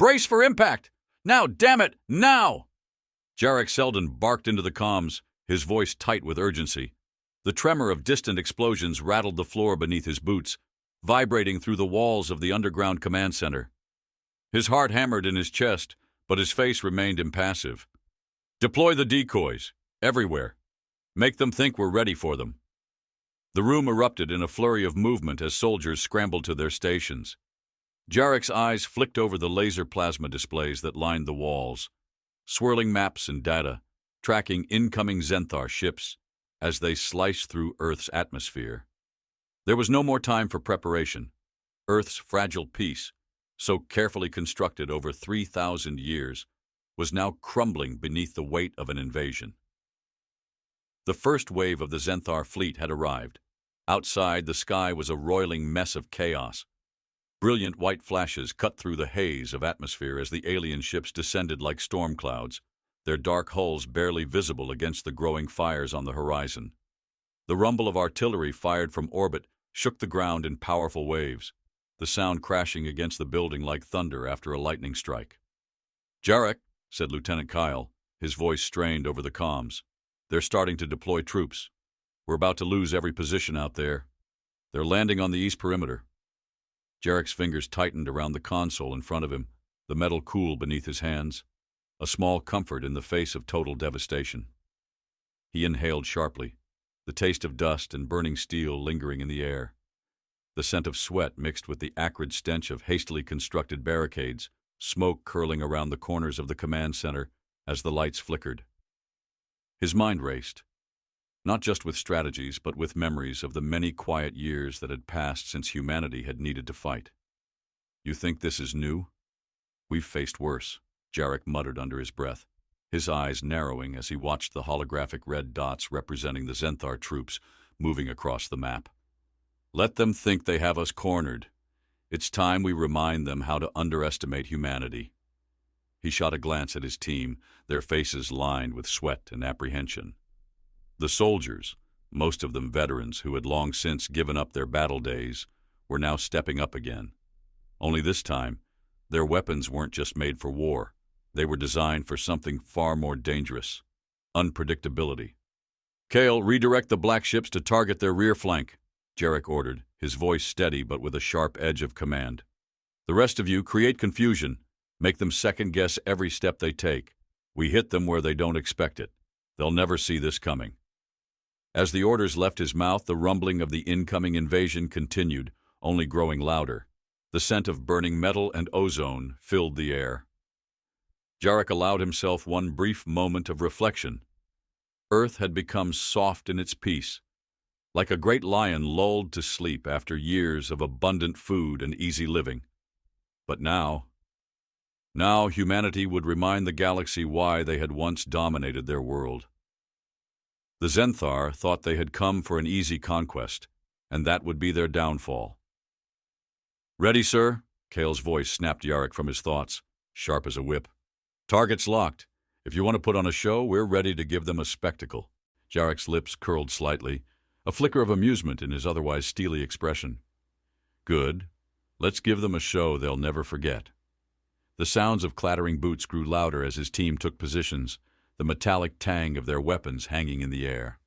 Brace for impact! Now, damn it, now! Jarek Selden barked into the comms, his voice tight with urgency. The tremor of distant explosions rattled the floor beneath his boots, vibrating through the walls of the underground command center. His heart hammered in his chest, but his face remained impassive. Deploy the decoys, everywhere. Make them think we're ready for them. The room erupted in a flurry of movement as soldiers scrambled to their stations. Jarek's eyes flicked over the laser plasma displays that lined the walls, swirling maps and data, tracking incoming Zenthar ships as they sliced through Earth's atmosphere. There was no more time for preparation. Earth's fragile peace, so carefully constructed over 3,000 years, was now crumbling beneath the weight of an invasion. The first wave of the Zenthar fleet had arrived. Outside, the sky was a roiling mess of chaos. Brilliant white flashes cut through the haze of atmosphere as the alien ships descended like storm clouds, their dark hulls barely visible against the growing fires on the horizon. The rumble of artillery fired from orbit shook the ground in powerful waves, the sound crashing against the building like thunder after a lightning strike. "Jarek," said Lieutenant Kyle, his voice strained over the comms. "They're starting to deploy troops. We're about to lose every position out there. They're landing on the east perimeter." Jarek's fingers tightened around the console in front of him, the metal cool beneath his hands, a small comfort in the face of total devastation. He inhaled sharply, the taste of dust and burning steel lingering in the air. The scent of sweat mixed with the acrid stench of hastily constructed barricades, smoke curling around the corners of the command center as the lights flickered. His mind raced, not just with strategies, but with memories of the many quiet years that had passed since humanity had needed to fight. "You think this is new? We've faced worse," Jarek muttered under his breath, his eyes narrowing as he watched the holographic red dots representing the Zenthar troops moving across the map. "Let them think they have us cornered. It's time we remind them how to underestimate humanity." He shot a glance at his team, their faces lined with sweat and apprehension. The soldiers, most of them veterans who had long since given up their battle days, were now stepping up again. Only this time, their weapons weren't just made for war. They were designed for something far more dangerous: unpredictability. "Kale, redirect the black ships to target their rear flank," Jarek ordered, his voice steady but with a sharp edge of command. "The rest of you, create confusion. Make them second-guess every step they take. We hit them where they don't expect it. They'll never see this coming." As the orders left his mouth, the rumbling of the incoming invasion continued, only growing louder. The scent of burning metal and ozone filled the air. Jarek allowed himself one brief moment of reflection. Earth had become soft in its peace, like a great lion lulled to sleep after years of abundant food and easy living. But now humanity would remind the galaxy why they had once dominated their world. The Zenthar thought they had come for an easy conquest, and that would be their downfall. "Ready, sir?" Kale's voice snapped Jarek from his thoughts, sharp as a whip. "Targets locked. If you want to put on a show, we're ready to give them a spectacle." Jarek's lips curled slightly, a flicker of amusement in his otherwise steely expression. "Good. Let's give them a show they'll never forget." The sounds of clattering boots grew louder as his team took positions, the metallic tang of their weapons hanging in the air.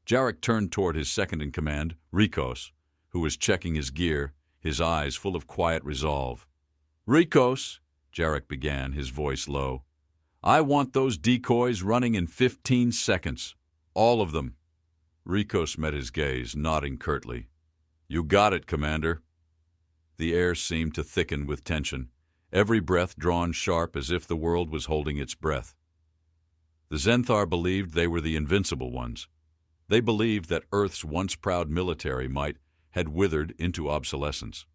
Jarek turned toward his second-in-command, Rikos, who was checking his gear, his eyes full of quiet resolve. "Rikos," Jarek began, his voice low, "I want those decoys running in 15 seconds. All of them." Rikos met his gaze, nodding curtly. "You got it, Commander." The air seemed to thicken with tension, every breath drawn sharp as if the world was holding its breath. The Zenthar believed they were the invincible ones. They believed that Earth's once proud military might had withered into obsolescence.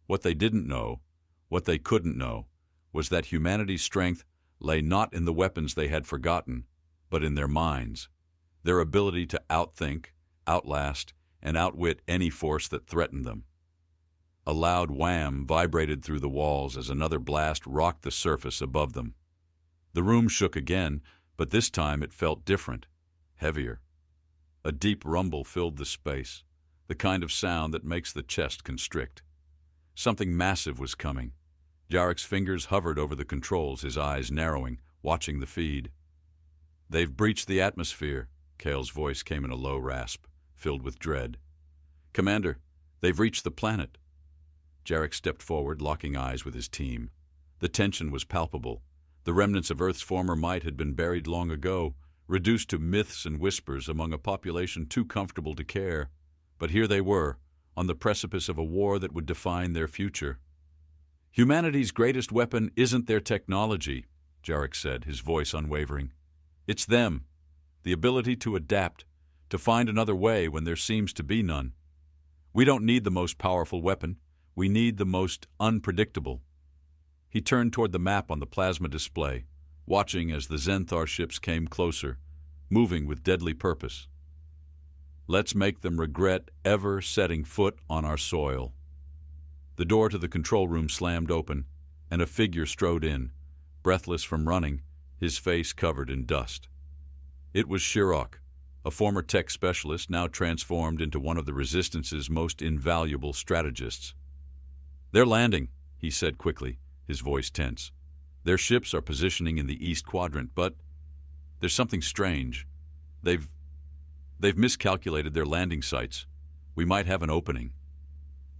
What they didn't know, what they couldn't know, was that humanity's strength lay not in the weapons they had forgotten, but in their minds, their ability to outthink, outlast, and outwit any force that threatened them. A loud wham vibrated through the walls as another blast rocked the surface above them. The room shook again, but this time it felt different, heavier. A deep rumble filled the space, the kind of sound that makes the chest constrict. Something massive was coming. Jarek's fingers hovered over the controls, his eyes narrowing, watching the feed. "They've breached the atmosphere," Cale's voice came in a low rasp, filled with dread. "Commander, they've reached the planet." Jarek stepped forward, locking eyes with his team. The tension was palpable. The remnants of Earth's former might had been buried long ago, reduced to myths and whispers among a population too comfortable to care. But here they were, on the precipice of a war that would define their future. "Humanity's greatest weapon isn't their technology," Jarek said, his voice unwavering. "It's them, the ability to adapt, to find another way when there seems to be none. We don't need the most powerful weapon. We need the most unpredictable." He turned toward the map on the plasma display, watching as the Zenthar ships came closer, moving with deadly purpose. "Let's make them regret ever setting foot on our soil." The door to the control room slammed open, and a figure strode in, breathless from running, his face covered in dust. It was Shrug, a former tech specialist now transformed into one of the Resistance's most invaluable strategists. "They're landing," he said quickly, his voice tense. "Their ships are positioning in the east quadrant, but there's something strange. They've miscalculated their landing sites. We might have an opening."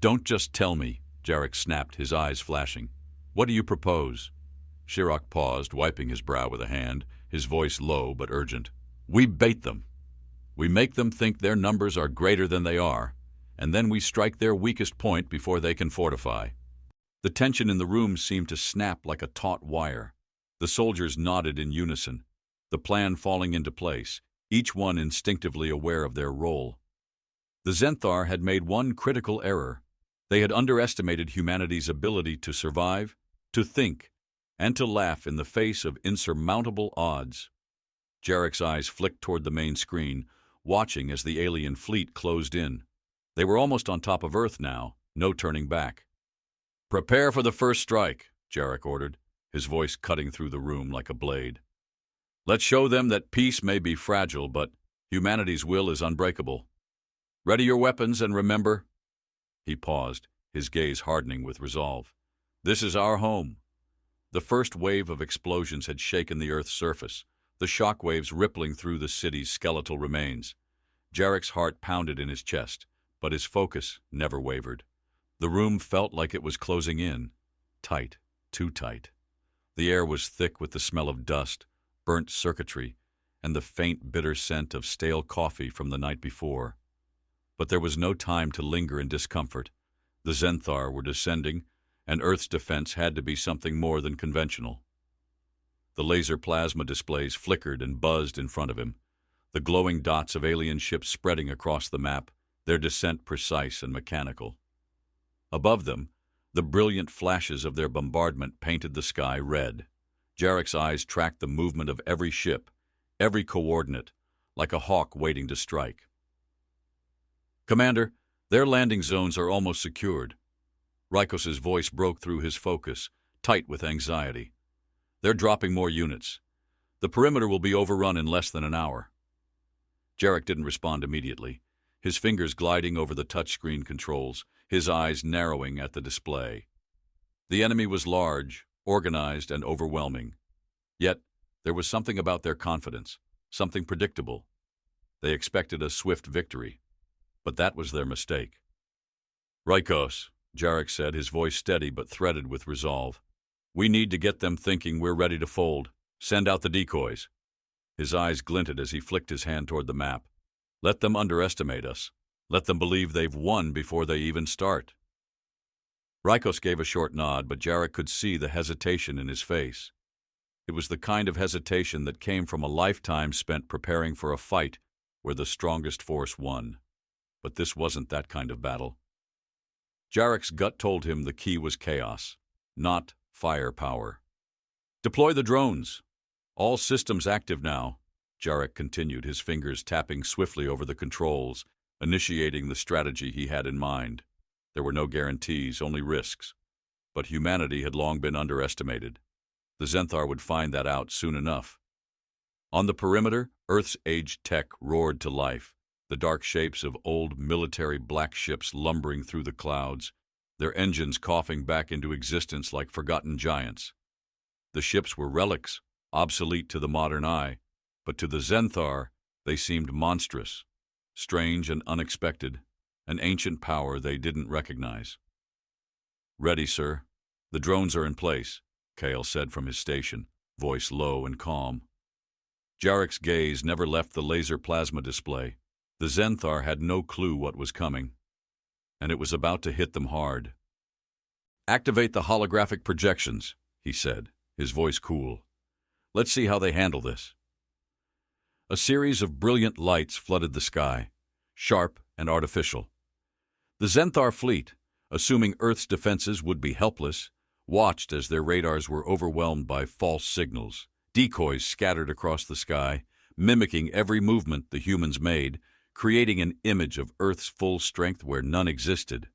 "Don't just tell me," Jarek snapped, his eyes flashing. "What do you propose?" Shrug paused, wiping his brow with a hand, his voice low but urgent. "We bait them. We make them think their numbers are greater than they are, and then we strike their weakest point before they can fortify." The tension in the room seemed to snap like a taut wire. The soldiers nodded in unison, the plan falling into place, each one instinctively aware of their role. The Zenthar had made one critical error. They had underestimated humanity's ability to survive, to think, and to laugh in the face of insurmountable odds. Jarek's eyes flicked toward the main screen, watching as the alien fleet closed in. They were almost on top of Earth now, no turning back. "Prepare for the first strike," Jarek ordered, his voice cutting through the room like a blade. "Let's show them that peace may be fragile, but humanity's will is unbreakable. Ready your weapons and remember—" He paused, his gaze hardening with resolve. "This is our home." The first wave of explosions had shaken the Earth's surface, the shock waves rippling through the city's skeletal remains. Jarek's heart pounded in his chest, but his focus never wavered. The room felt like it was closing in, tight, too tight. The air was thick with the smell of dust, burnt circuitry, and the faint, bitter scent of stale coffee from the night before. But there was no time to linger in discomfort. The Zenthar were descending, and Earth's defense had to be something more than conventional. The laser plasma displays flickered and buzzed in front of him, the glowing dots of alien ships spreading across the map, their descent precise and mechanical. Above them, the brilliant flashes of their bombardment painted the sky red. Jarek's eyes tracked the movement of every ship, every coordinate, like a hawk waiting to strike. "Commander, their landing zones are almost secured." Rykos's voice broke through his focus, tight with anxiety. "They're dropping more units. The perimeter will be overrun in less than an hour." Jarek didn't respond immediately, his fingers gliding over the touchscreen controls, his eyes narrowing at the display. The enemy was large, organized, and overwhelming. Yet, there was something about their confidence, something predictable. They expected a swift victory, but that was their mistake. "Rykos," Jarek said, his voice steady but threaded with resolve. "We need to get them thinking we're ready to fold. Send out the decoys." His eyes glinted as he flicked his hand toward the map. "Let them underestimate us. Let them believe they've won before they even start." Rykos gave a short nod, but Jarek could see the hesitation in his face. It was the kind of hesitation that came from a lifetime spent preparing for a fight where the strongest force won. But this wasn't that kind of battle. Jarek's gut told him the key was chaos, not firepower. "Deploy the drones. All systems active now," Jarek continued, his fingers tapping swiftly over the controls, initiating the strategy he had in mind. There were no guarantees, only risks. But humanity had long been underestimated. The Zenthar would find that out soon enough. On the perimeter, Earth's aged tech roared to life, the dark shapes of old military black ships lumbering through the clouds, their engines coughing back into existence like forgotten giants. The ships were relics, obsolete to the modern eye, but to the Zenthar they seemed monstrous, strange and unexpected, an ancient power they didn't recognize. "Ready, sir. The drones are in place," Kale said from his station, voice low and calm. Jarek's gaze never left the laser plasma display. The Zenthar had no clue what was coming, and it was about to hit them hard. "Activate the holographic projections," he said, his voice cool. "Let's see how they handle this." A series of brilliant lights flooded the sky, sharp and artificial. The Zenthar fleet, assuming Earth's defenses would be helpless, watched as their radars were overwhelmed by false signals, decoys scattered across the sky, mimicking every movement the humans made, creating an image of Earth's full strength where none existed.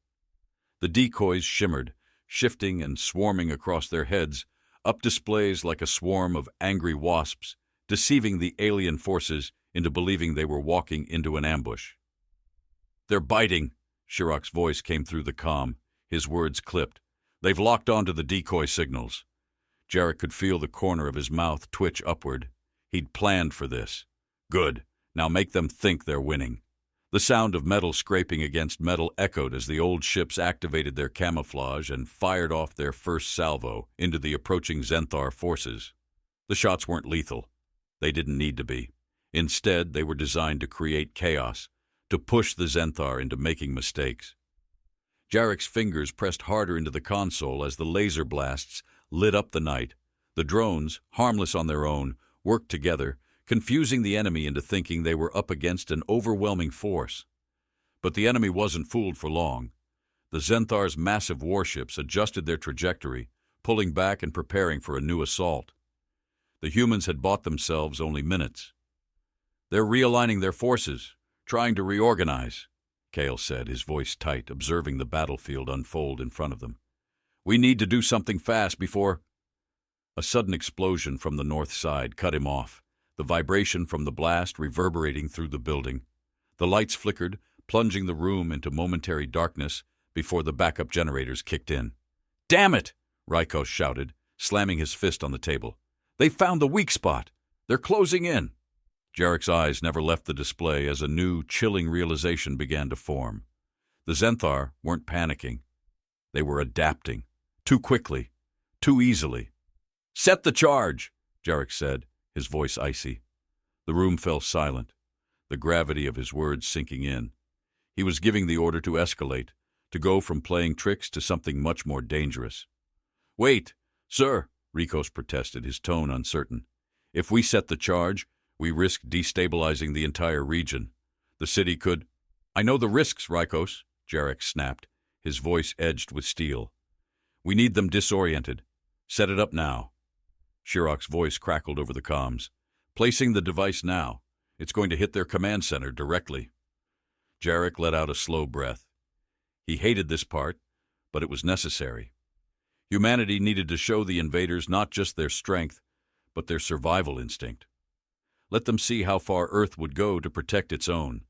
The decoys shimmered, shifting and swarming across their heads, up displays like a swarm of angry wasps, deceiving the alien forces into believing they were walking into an ambush. "They're biting," Shrug's voice came through the comm, his words clipped. "They've locked onto the decoy signals." Jarek could feel the corner of his mouth twitch upward. He'd planned for this. Good. Now make them think they're winning. The sound of metal scraping against metal echoed as the old ships activated their camouflage and fired off their first salvo into the approaching Zenthar forces. The shots weren't lethal. They didn't need to be. Instead, they were designed to create chaos, to push the Zenthar into making mistakes. Jarek's fingers pressed harder into the console as the laser blasts lit up the night. The drones, harmless on their own, worked together, confusing the enemy into thinking they were up against an overwhelming force. But the enemy wasn't fooled for long. The Zenthar's massive warships adjusted their trajectory, pulling back and preparing for a new assault. The humans had bought themselves only minutes. "They're realigning their forces, trying to reorganize," Kale said, his voice tight, observing the battlefield unfold in front of them. "We need to do something fast before—" A sudden explosion from the north side cut him off, the vibration from the blast reverberating through the building. The lights flickered, plunging the room into momentary darkness before the backup generators kicked in. "Damn it!" Rykos shouted, slamming his fist on the table. "They found the weak spot! They're closing in!" Jarek's eyes never left the display as a new, chilling realization began to form. The Zenthar weren't panicking. They were adapting. Too quickly. Too easily. "Set the charge!" Jarek said, his voice icy. The room fell silent, the gravity of his words sinking in. He was giving the order to escalate, to go from playing tricks to something much more dangerous. "Wait, sir," Rykos protested, his tone uncertain. "If we set the charge, we risk destabilizing the entire region. The city could—" "I know the risks, Rykos," Jarek snapped, his voice edged with steel. "We need them disoriented. Set it up now." Shrug's voice crackled over the comms. "Placing the device now. It's going to hit their command center directly." Jarek let out a slow breath. He hated this part, but it was necessary. Humanity needed to show the invaders not just their strength, but their survival instinct. Let them see how far Earth would go to protect its own.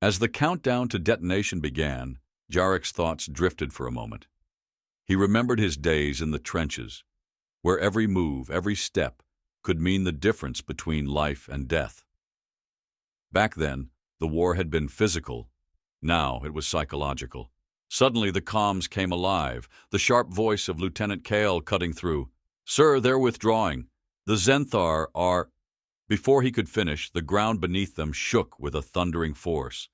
As the countdown to detonation began, Jarek's thoughts drifted for a moment. He remembered his days in the trenches, where every move, every step, could mean the difference between life and death. Back then, the war had been physical. Now it was psychological. Suddenly the comms came alive, the sharp voice of Lieutenant Kale cutting through. "Sir, they're withdrawing. The Zenthar are—" Before he could finish, the ground beneath them shook with a thundering force.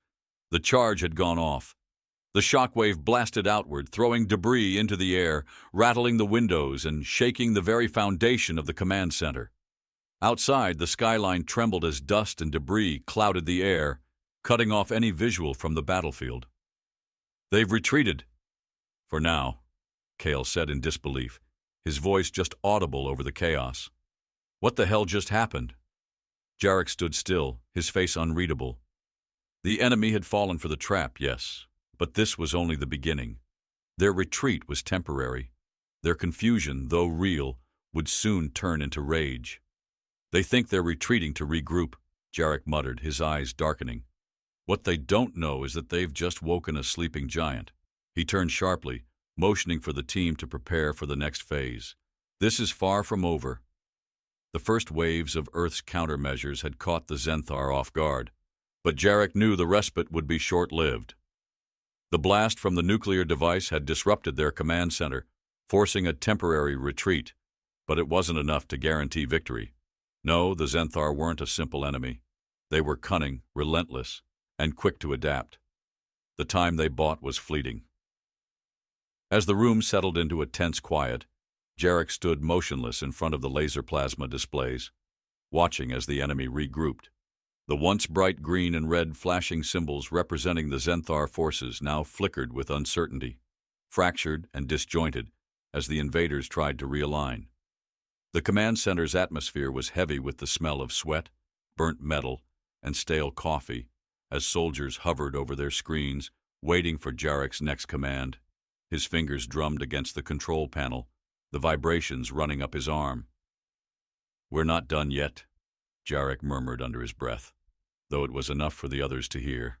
The charge had gone off. The shockwave blasted outward, throwing debris into the air, rattling the windows and shaking the very foundation of the command center. Outside, the skyline trembled as dust and debris clouded the air, cutting off any visual from the battlefield. "They've retreated." "For now," Kale said in disbelief, his voice just audible over the chaos. "What the hell just happened?" Jarek stood still, his face unreadable. The enemy had fallen for the trap, yes, but this was only the beginning. Their retreat was temporary. Their confusion, though real, would soon turn into rage. "They think they're retreating to regroup," Jarek muttered, his eyes darkening. "What they don't know is that they've just woken a sleeping giant." He turned sharply, motioning for the team to prepare for the next phase. This is far from over. The first waves of Earth's countermeasures had caught the Zenthar off guard, but Jarek knew the respite would be short-lived. The blast from the nuclear device had disrupted their command center, forcing a temporary retreat, but it wasn't enough to guarantee victory. No, the Zenthar weren't a simple enemy. They were cunning, relentless, and quick to adapt. The time they bought was fleeting. As the room settled into a tense quiet, Jarek stood motionless in front of the laser plasma displays, watching as the enemy regrouped. The once bright green and red flashing symbols representing the Zenthar forces now flickered with uncertainty, fractured and disjointed as the invaders tried to realign. The command center's atmosphere was heavy with the smell of sweat, burnt metal, and stale coffee as soldiers hovered over their screens, waiting for Jarek's next command. His fingers drummed against the control panel, the vibrations running up his arm. "We're not done yet," Jarek murmured under his breath, though it was enough for the others to hear.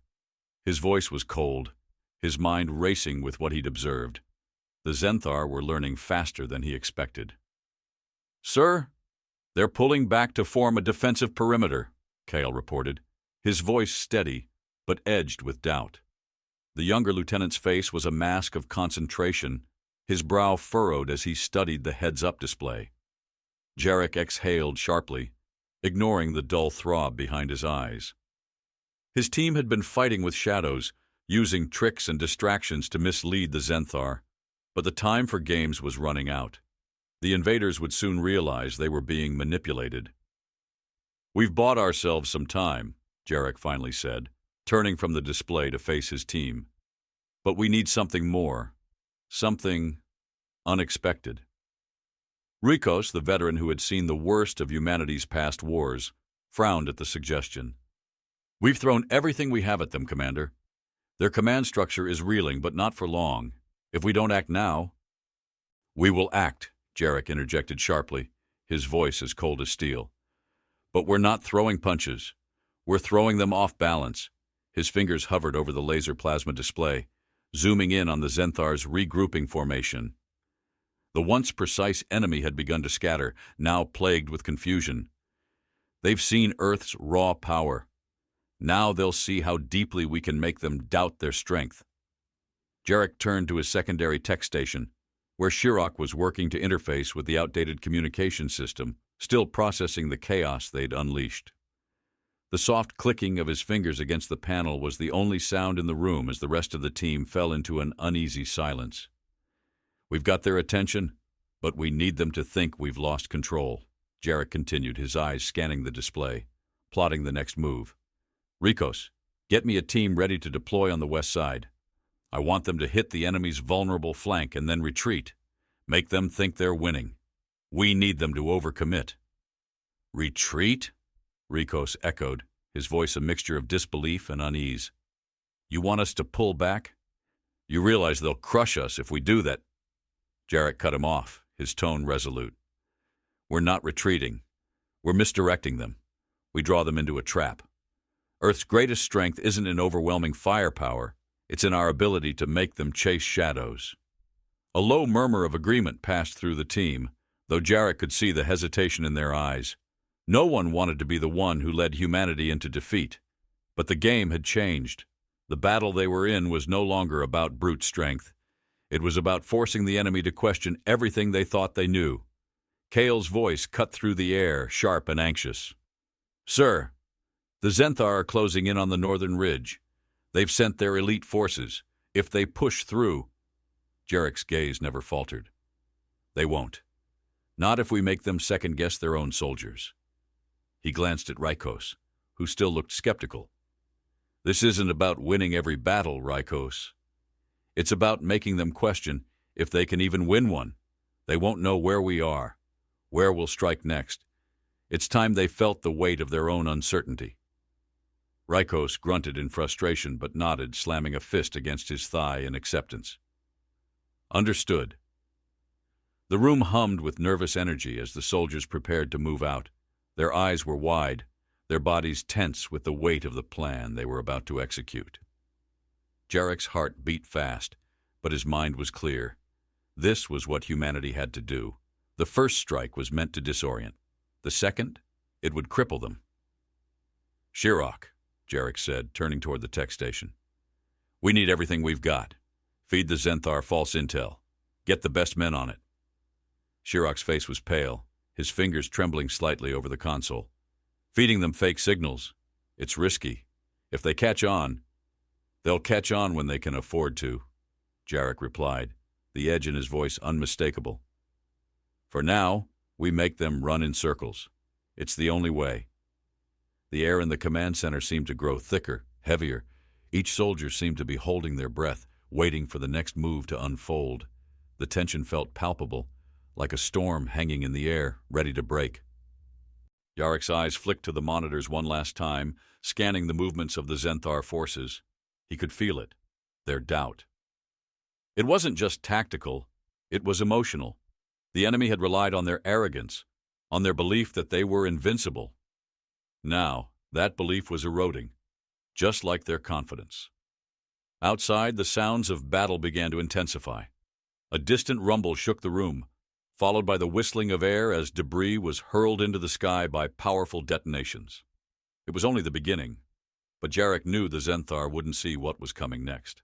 His voice was cold, his mind racing with what he'd observed. The Zenthar were learning faster than he expected. "Sir, they're pulling back to form a defensive perimeter," Kale reported, his voice steady but edged with doubt. The younger lieutenant's face was a mask of concentration, his brow furrowed as he studied the heads-up display. Jarek exhaled sharply, ignoring the dull throb behind his eyes. His team had been fighting with shadows, using tricks and distractions to mislead the Zenthar, but the time for games was running out. The invaders would soon realize they were being manipulated. "We've bought ourselves some time," Jarek finally said, turning from the display to face his team. "But we need something more. Something unexpected." Rikos, the veteran who had seen the worst of humanity's past wars, frowned at the suggestion. "We've thrown everything we have at them, Commander. Their command structure is reeling, but not for long. If we don't act now—" "We will act," Jarek interjected sharply, his voice as cold as steel. "But we're not throwing punches. We're throwing them off balance." His fingers hovered over the laser plasma display, zooming in on the Zenthar's regrouping formation. The once precise enemy had begun to scatter, now plagued with confusion. They've seen Earth's raw power. Now they'll see how deeply we can make them doubt their strength. Jarek turned to his secondary tech station, where Shirok was working to interface with the outdated communication system, still processing the chaos they'd unleashed. The soft clicking of his fingers against the panel was the only sound in the room as the rest of the team fell into an uneasy silence. "We've got their attention, but we need them to think we've lost control," Jarek continued, his eyes scanning the display, plotting the next move. "Rikos, get me a team ready to deploy on the west side. I want them to hit the enemy's vulnerable flank and then retreat. Make them think they're winning. We need them to overcommit." "Retreat?" Rikos echoed, his voice a mixture of disbelief and unease. "You want us to pull back? You realize they'll crush us if we do that?" Jarek cut him off, his tone resolute. "We're not retreating. We're misdirecting them. We draw them into a trap. Earth's greatest strength isn't in overwhelming firepower. It's in our ability to make them chase shadows." A low murmur of agreement passed through the team, though Jarek could see the hesitation in their eyes. No one wanted to be the one who led humanity into defeat. But the game had changed. The battle they were in was no longer about brute strength. It was about forcing the enemy to question everything they thought they knew. Kale's voice cut through the air, sharp and anxious. "Sir, the Zenthar are closing in on the northern ridge. They've sent their elite forces. If they push through—" Jarek's gaze never faltered. "They won't. Not if we make them second-guess their own soldiers." He glanced at Rikos, who still looked skeptical. "This isn't about winning every battle, Rikos. It's about making them question if they can even win one. They won't know where we are, where we'll strike next. It's time they felt the weight of their own uncertainty." Rikos grunted in frustration but nodded, slamming a fist against his thigh in acceptance. "Understood." The room hummed with nervous energy as the soldiers prepared to move out. Their eyes were wide, their bodies tense with the weight of the plan they were about to execute. Jarek's heart beat fast, but his mind was clear. This was what humanity had to do. The first strike was meant to disorient. The second, it would cripple them. "Shirok," Jarek said, turning toward the tech station. "We need everything we've got. Feed the Zenthar false intel. Get the best men on it." Shirok's face was pale, his fingers trembling slightly over the console. "Feeding them fake signals. It's risky. If they catch on, they'll catch on when they can afford to," Jarek replied, the edge in his voice unmistakable. "For now, we make them run in circles. It's the only way." The air in the command center seemed to grow thicker, heavier. Each soldier seemed to be holding their breath, waiting for the next move to unfold. The tension felt palpable, like a storm hanging in the air, ready to break. Yarek's eyes flicked to the monitors one last time, scanning the movements of the Zenthar forces. He could feel it, their doubt. It wasn't just tactical, it was emotional. The enemy had relied on their arrogance, on their belief that they were invincible. Now, that belief was eroding, just like their confidence. Outside, the sounds of battle began to intensify. A distant rumble shook the room, followed by the whistling of air as debris was hurled into the sky by powerful detonations. It was only the beginning, but Jarek knew the Zenthar wouldn't see what was coming next.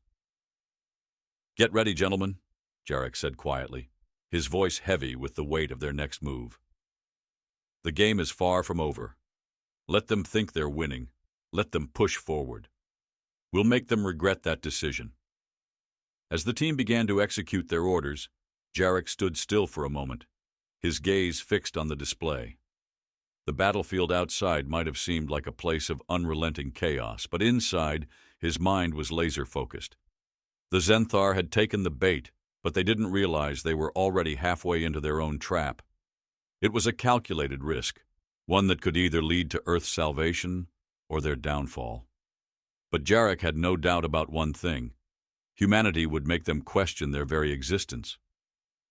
"Get ready, gentlemen," Jarek said quietly, his voice heavy with the weight of their next move. "The game is far from over. Let them think they're winning. Let them push forward. We'll make them regret that decision." As the team began to execute their orders, Jarek stood still for a moment, his gaze fixed on the display. The battlefield outside might have seemed like a place of unrelenting chaos, but inside, his mind was laser-focused. The Zenthar had taken the bait, but they didn't realize they were already halfway into their own trap. It was a calculated risk, one that could either lead to Earth's salvation or their downfall. But Jarek had no doubt about one thing. Humanity would make them question their very existence.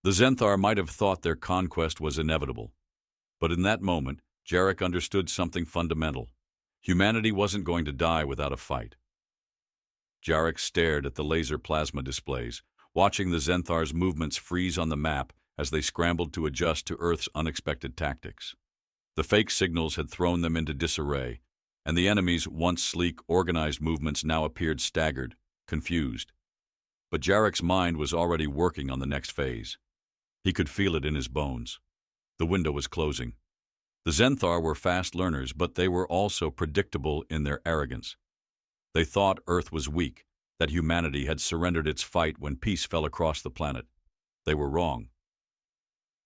The Zenthar might have thought their conquest was inevitable, but in that moment, Jarek understood something fundamental. Humanity wasn't going to die without a fight. Jarek stared at the laser plasma displays, watching the Zenthar's movements freeze on the map as they scrambled to adjust to Earth's unexpected tactics. The fake signals had thrown them into disarray, and the enemy's once sleek, organized movements now appeared staggered, confused. But Jarek's mind was already working on the next phase. He could feel it in his bones. The window was closing. The Zenthar were fast learners, but they were also predictable in their arrogance. They thought Earth was weak, that humanity had surrendered its fight when peace fell across the planet. They were wrong.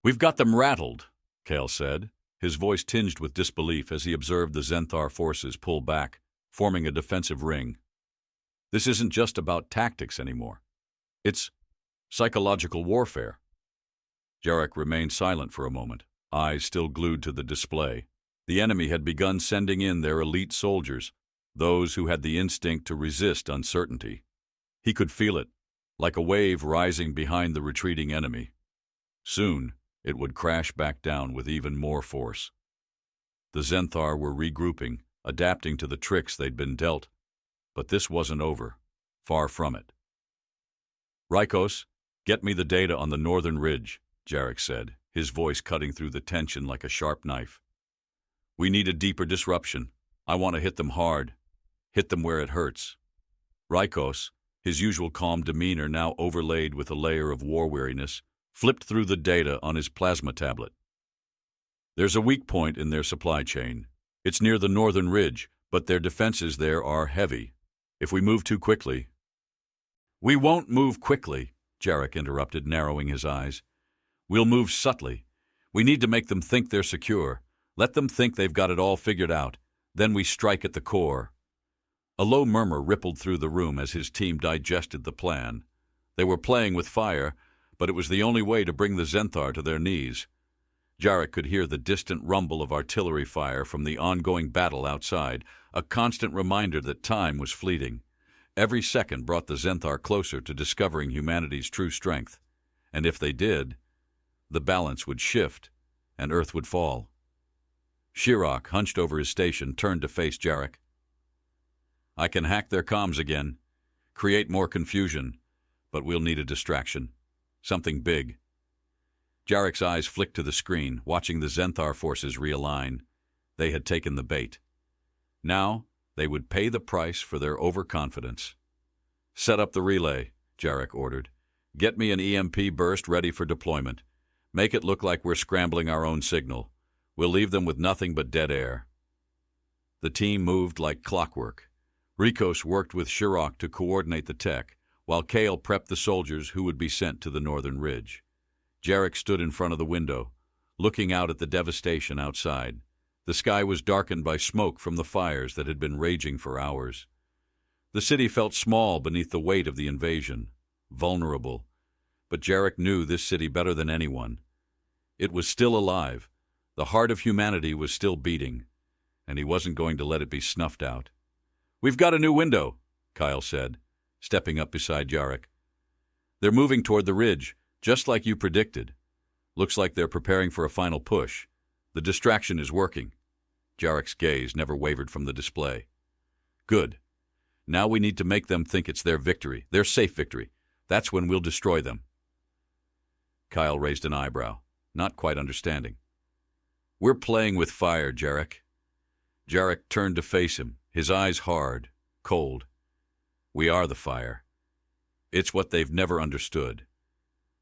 "We've got them rattled," Kale said, his voice tinged with disbelief as he observed the Zenthar forces pull back, forming a defensive ring. "This isn't just about tactics anymore. It's psychological warfare." Jarek remained silent for a moment, eyes still glued to the display. The enemy had begun sending in their elite soldiers, those who had the instinct to resist uncertainty. He could feel it, like a wave rising behind the retreating enemy. Soon, it would crash back down with even more force. The Zenthar were regrouping, adapting to the tricks they'd been dealt. But this wasn't over. Far from it. "Rykos, get me the data on the northern ridge," Jarek said, his voice cutting through the tension like a sharp knife. "We need a deeper disruption. I want to hit them hard. Hit them where it hurts." Rykos, his usual calm demeanor now overlaid with a layer of war weariness, flipped through the data on his plasma tablet. "There's a weak point in their supply chain. It's near the northern ridge, but their defenses there are heavy. If we move too quickly—" "We won't move quickly," Jarek interrupted, narrowing his eyes. "We'll move subtly. We need to make them think they're secure. Let them think they've got it all figured out. Then we strike at the core." A low murmur rippled through the room as his team digested the plan. They were playing with fire, but it was the only way to bring the Zenthar to their knees. Jarek could hear the distant rumble of artillery fire from the ongoing battle outside, a constant reminder that time was fleeting. Every second brought the Zenthar closer to discovering humanity's true strength. And if they did, the balance would shift, and Earth would fall. Shirok, hunched over his station, turned to face Jarek. "I can hack their comms again, create more confusion, but we'll need a distraction. Something big. Jarek's eyes flicked to the screen, watching the Zenthar forces realign. They had taken the bait. Now, they would pay the price for their overconfidence. "Set up the relay," Jarek ordered. "Get me an EMP burst ready for deployment. Make it look like we're scrambling our own signal. We'll leave them with nothing but dead air." The team moved like clockwork. Rikos worked with Shrug to coordinate the tech, while Kale prepped the soldiers who would be sent to the northern ridge. Jarek stood in front of the window, looking out at the devastation outside. The sky was darkened by smoke from the fires that had been raging for hours. The city felt small beneath the weight of the invasion, vulnerable. But Jarek knew this city better than anyone. It was still alive. The heart of humanity was still beating, and he wasn't going to let it be snuffed out. "We've got a new window," Kyle said, stepping up beside Jarek. "They're moving toward the ridge, just like you predicted. Looks like they're preparing for a final push. The distraction is working." Jarek's gaze never wavered from the display. "Good. Now we need to make them think it's their victory, their safe victory. That's when we'll destroy them." Kyle raised an eyebrow, not quite understanding. "We're playing with fire, Jarek." Jarek turned to face him, his eyes hard, cold. "We are the fire. It's what they've never understood.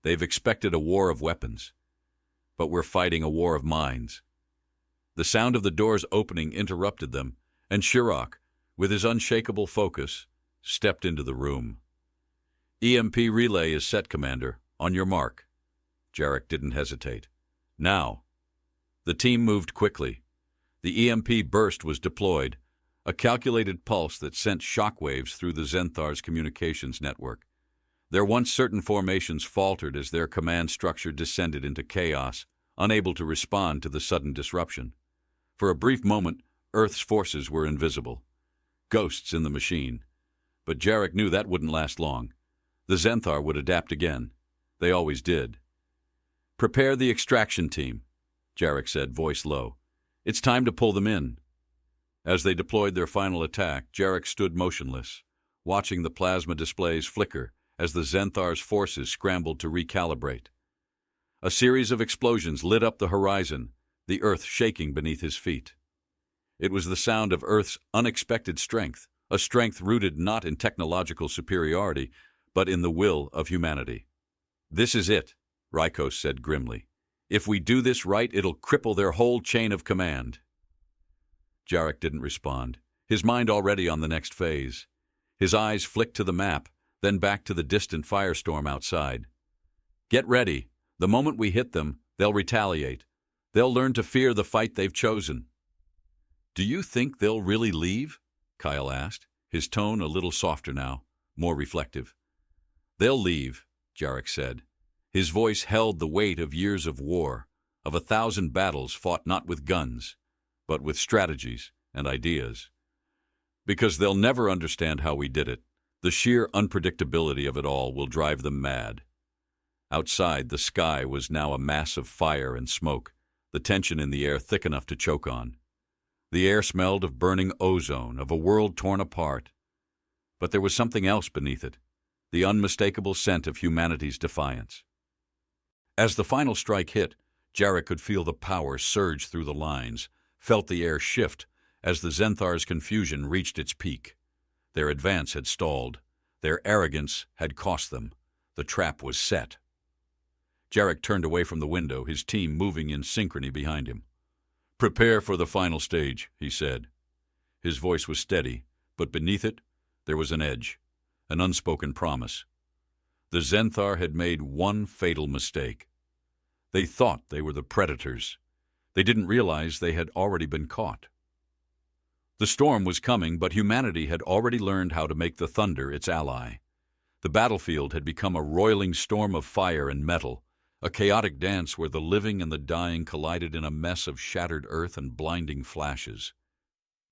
They've expected a war of weapons, but we're fighting a war of minds." The sound of the doors opening interrupted them, and Shrug, with his unshakable focus, stepped into the room. "EMP relay is set, Commander. On your mark." Jarek didn't hesitate. "Now." The team moved quickly. The EMP burst was deployed, a calculated pulse that sent shockwaves through the Zenthar's communications network. Their once certain formations faltered as their command structure descended into chaos, unable to respond to the sudden disruption. For a brief moment, Earth's forces were invisible. Ghosts in the machine. But Jarek knew that wouldn't last long. The Zenthar would adapt again. They always did. "Prepare the extraction team," Jarek said, voice low. "It's time to pull them in." As they deployed their final attack, Jarek stood motionless, watching the plasma displays flicker as the Zenthar's forces scrambled to recalibrate. A series of explosions lit up the horizon, the earth shaking beneath his feet. It was the sound of Earth's unexpected strength, a strength rooted not in technological superiority, but in the will of humanity. "This is it," Rikos said grimly. "If we do this right, it'll cripple their whole chain of command." Jarek didn't respond, his mind already on the next phase. His eyes flicked to the map, then back to the distant firestorm outside. "Get ready. The moment we hit them, they'll retaliate. They'll learn to fear the fight they've chosen." "Do you think they'll really leave?" Kyle asked, his tone a little softer now, more reflective. "They'll leave," Jarek said. His voice held the weight of years of war, of 1,000 battles fought not with guns, but with strategies and ideas. "Because they'll never understand how we did it. The sheer unpredictability of it all will drive them mad." Outside, the sky was now a mass of fire and smoke, the tension in the air thick enough to choke on. The air smelled of burning ozone, of a world torn apart. But there was something else beneath it, the unmistakable scent of humanity's defiance. As the final strike hit, Jarek could feel the power surge through the lines, felt the air shift as the Zenthar's confusion reached its peak. Their advance had stalled. Their arrogance had cost them. The trap was set. Jarek turned away from the window, his team moving in synchrony behind him. "Prepare for the final stage," he said. His voice was steady, but beneath it, there was an edge, an unspoken promise. The Zenthar had made one fatal mistake. They thought they were the predators. They didn't realize they had already been caught. The storm was coming, but humanity had already learned how to make the thunder its ally. The battlefield had become a roiling storm of fire and metal, a chaotic dance where the living and the dying collided in a mess of shattered earth and blinding flashes.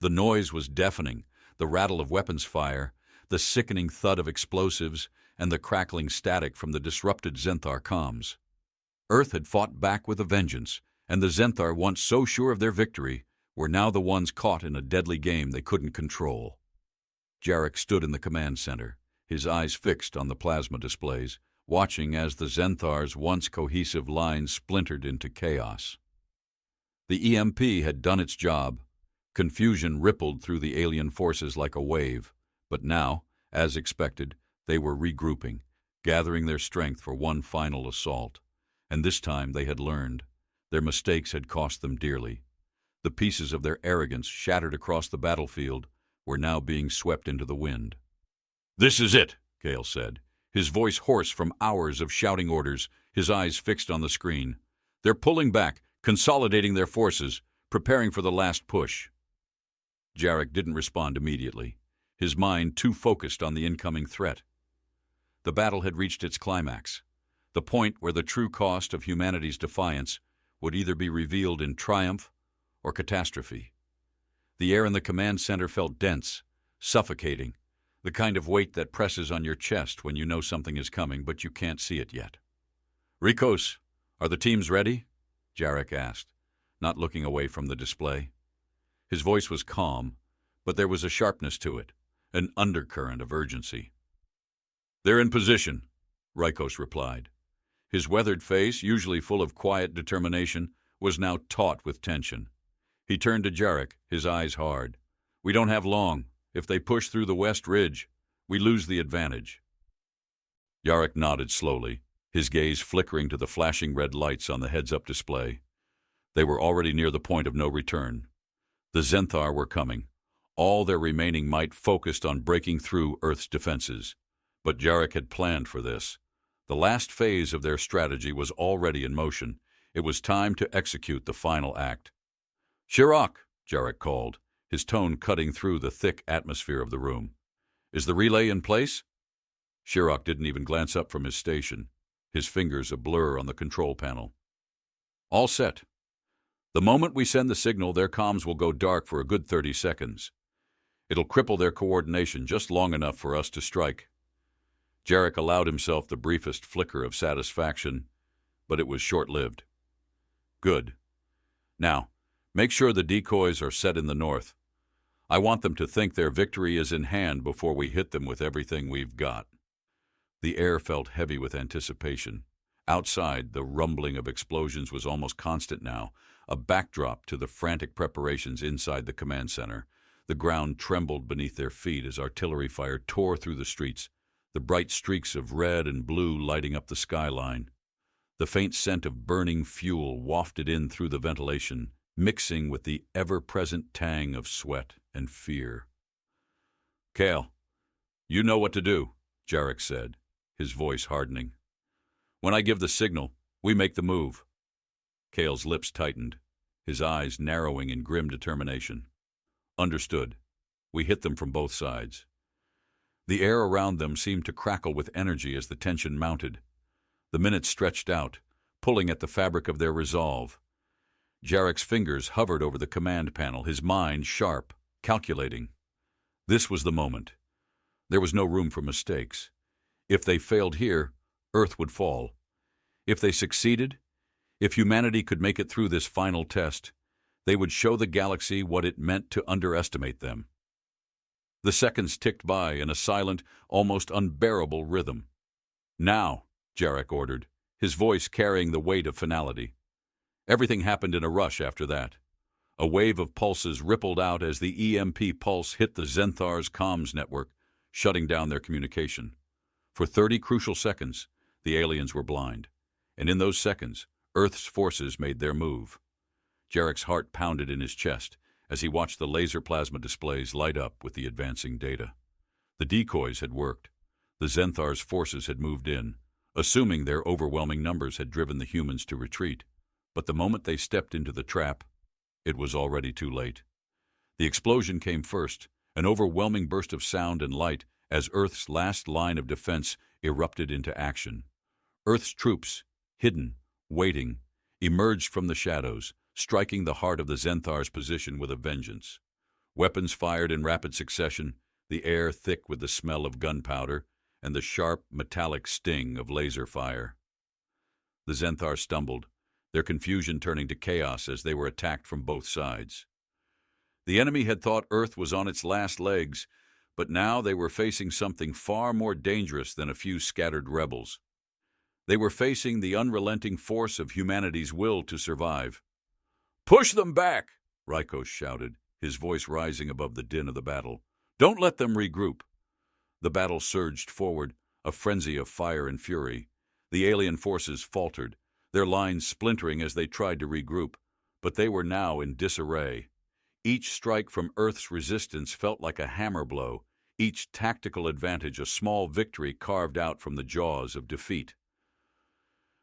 The noise was deafening, the rattle of weapons fire, the sickening thud of explosives, and the crackling static from the disrupted Zenthar comms. Earth had fought back with a vengeance, and the Zenthar, once so sure of their victory, were now the ones caught in a deadly game they couldn't control. Jarek stood in the command center, his eyes fixed on the plasma displays, watching as the Zenthar's once cohesive lines splintered into chaos. The EMP had done its job. Confusion rippled through the alien forces like a wave, but now, as expected, they were regrouping, gathering their strength for one final assault. And this time they had learned. Their mistakes had cost them dearly. The pieces of their arrogance shattered across the battlefield were now being swept into the wind. "This is it," Gale said, his voice hoarse from hours of shouting orders, his eyes fixed on the screen. "They're pulling back, consolidating their forces, preparing for the last push." Jarek didn't respond immediately, his mind too focused on the incoming threat. The battle had reached its climax, the point where the true cost of humanity's defiance would either be revealed in triumph or catastrophe. The air in the command center felt dense, suffocating, the kind of weight that presses on your chest when you know something is coming but you can't see it yet. "Rikos, are the teams ready?" Jarek asked, not looking away from the display. His voice was calm, but there was a sharpness to it, an undercurrent of urgency. "They're in position," Rikos replied. His weathered face, usually full of quiet determination, was now taut with tension. He turned to Jarek, his eyes hard. "We don't have long. If they push through the west ridge, we lose the advantage." Jarek nodded slowly, his gaze flickering to the flashing red lights on the heads-up display. They were already near the point of no return. The Zenthar were coming, all their remaining might focused on breaking through Earth's defenses. But Jarek had planned for this. The last phase of their strategy was already in motion. It was time to execute the final act. "Shirak," Jarek called, his tone cutting through the thick atmosphere of the room. "Is the relay in place?" Shirak didn't even glance up from his station, his fingers a blur on the control panel. "All set. The moment we send the signal, their comms will go dark for a good 30 seconds. It'll cripple their coordination just long enough for us to strike." Jarek allowed himself the briefest flicker of satisfaction, but it was short-lived. "Good. Now, make sure the decoys are set in the north. I want them to think their victory is in hand before we hit them with everything we've got." The air felt heavy with anticipation. Outside, the rumbling of explosions was almost constant now, a backdrop to the frantic preparations inside the command center. The ground trembled beneath their feet as artillery fire tore through the streets, the bright streaks of red and blue lighting up the skyline. The faint scent of burning fuel wafted in through the ventilation, mixing with the ever-present tang of sweat and fear. "Kale, you know what to do," Jarek said, his voice hardening. "When I give the signal, we make the move." Kale's lips tightened, his eyes narrowing in grim determination. "Understood. We hit them from both sides." The air around them seemed to crackle with energy as the tension mounted. The minutes stretched out, pulling at the fabric of their resolve. Jarek's fingers hovered over the command panel, his mind sharp, calculating. This was the moment. There was no room for mistakes. If they failed here, Earth would fall. If they succeeded, if humanity could make it through this final test, they would show the galaxy what it meant to underestimate them. The seconds ticked by in a silent, almost unbearable rhythm. "Now," Jarek ordered, his voice carrying the weight of finality. Everything happened in a rush after that. A wave of pulses rippled out as the EMP pulse hit the Zenthar's comms network, shutting down their communication. For 30 crucial seconds, the aliens were blind. And in those seconds, Earth's forces made their move. Jarek's heart pounded in his chest as he watched the laser plasma displays light up with the advancing data. The decoys had worked. The Zenthar's forces had moved in, assuming their overwhelming numbers had driven the humans to retreat. But the moment they stepped into the trap, it was already too late. The explosion came first, an overwhelming burst of sound and light as Earth's last line of defense erupted into action. Earth's troops, hidden, waiting, emerged from the shadows, striking the heart of the Zenthar's position with a vengeance. Weapons fired in rapid succession, the air thick with the smell of gunpowder and the sharp, metallic sting of laser fire. The Zenthar stumbled, their confusion turning to chaos as they were attacked from both sides. The enemy had thought Earth was on its last legs, but now they were facing something far more dangerous than a few scattered rebels. They were facing the unrelenting force of humanity's will to survive. "Push them back!" Rykos shouted, his voice rising above the din of the battle. "Don't let them regroup." The battle surged forward, a frenzy of fire and fury. The alien forces faltered, their lines splintering as they tried to regroup, but they were now in disarray. Each strike from Earth's resistance felt like a hammer blow, each tactical advantage a small victory carved out from the jaws of defeat.